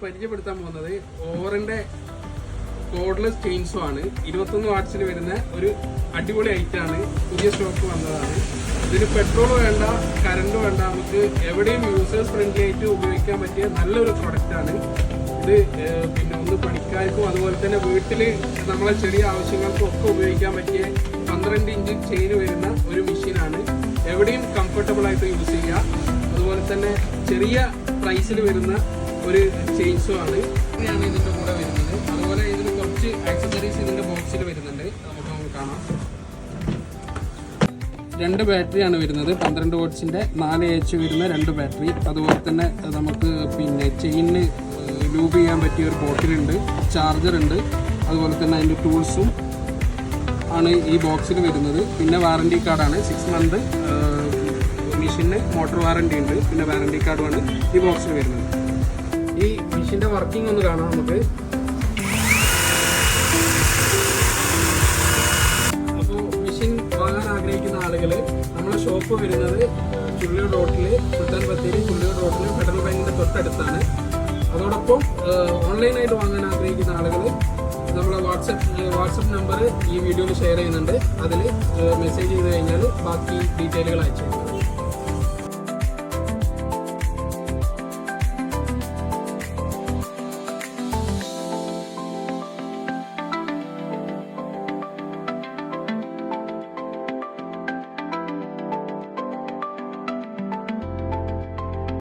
പരിചയപ്പെടുത്താൻ പോകുന്നത് ഓവറിന്റെ cordless chainsaw ആണ്. 21 വാട്ട്സിൽ വരുന്ന ഒരു അടിപൊളി ഐറ്റം ആണ്. പുതിയ സ്റ്റോക്ക് വന്നതാണ്. ഇതിന് പെട്രോൾ വേണ്ട, കറണ്ട് വേണ്ട, നമുക്ക് എവിടെയും യൂസേഴ്സ് ഫ്രണ്ട്ലി ആയിട്ട് ഉപയോഗിക്കാൻ പറ്റിയ നല്ലൊരു പ്രൊഡക്റ്റ് ആണ് ഇത്. പിന്നെ ഒന്ന് പണിക്കാർക്കും അതുപോലെ തന്നെ വീട്ടിൽ നമ്മളെ ചെറിയ ആവശ്യങ്ങൾക്കും ഒക്കെ ഉപയോഗിക്കാൻ പറ്റിയ 12 ഇഞ്ച് ചെയിൻ വരുന്ന ഒരു മെഷീനാണ്. എവിടെയും കംഫർട്ടബിൾ ആയിട്ട് യൂസ് ചെയ്യുക. അതുപോലെ തന്നെ ചെറിയ പ്രൈസിൽ വരുന്ന ഒരു ചെയിൻസോ ആണ്. ഇങ്ങനെയാണ് ഇതിൻ്റെ കൂടെ വരുന്നത്. അതുപോലെ ഇതിന് കുറച്ച് ആക്സസറീസ് ഇതിൻ്റെ ബോക്സിൽ വരുന്നുണ്ട്. നമുക്ക് കാണാം. 2 ബാറ്ററിയാണ് വരുന്നത്. 12 വാട്ട്സിൻ്റെ 4 AH വരുന്ന 2 ബാറ്ററി. അതുപോലെ തന്നെ നമുക്ക് പിന്നെ ചെയിനിന് ലൂബ് ചെയ്യാൻ പറ്റിയ ഒരു ബോട്ടിലുണ്ട്, ചാർജറുണ്ട്. അതുപോലെ തന്നെ അതിൻ്റെ ടൂൾസും ആണ് ഈ ബോക്സിൽ വരുന്നത്. പിന്നെ വാറണ്ടി കാർഡാണ് 6 മന്ത് മെഷീന് മോട്ടോർ വാറണ്ടി ഉണ്ട്. പിന്നെ വാറണ്ടി കാർഡുമാണ് ഈ ബോക്സിൽ വരുന്നത്. ഈ മെഷീൻ്റെ വർക്കിംഗ് ഒന്ന് കാണാം നമുക്ക്. അപ്പോൾ മെഷീൻ വാങ്ങാൻ ആഗ്രഹിക്കുന്ന ആളുകൾ നമ്മുടെ ഷോപ്പ് വരുന്നത് ചുള്ളിയൂർ റോഡിൽ, സുൽത്താൻ ബത്തേരി ചുള്ളിയൂർ റോഡിൽ ഫെഡറൽ ബാങ്കിൻ്റെ തൊട്ടടുത്താണ്. അതോടൊപ്പം ഓൺലൈനായിട്ട് വാങ്ങാൻ ആഗ്രഹിക്കുന്ന ആളുകൾ നമ്മളെ വാട്സപ്പ് നമ്പർ ഈ വീഡിയോയിൽ ഷെയർ ചെയ്യുന്നുണ്ട്. അതിൽ മെസ്സേജ് ചെയ്ത് കഴിഞ്ഞാൽ ബാക്കി ഡീറ്റെയിലുകൾ അയച്ചു.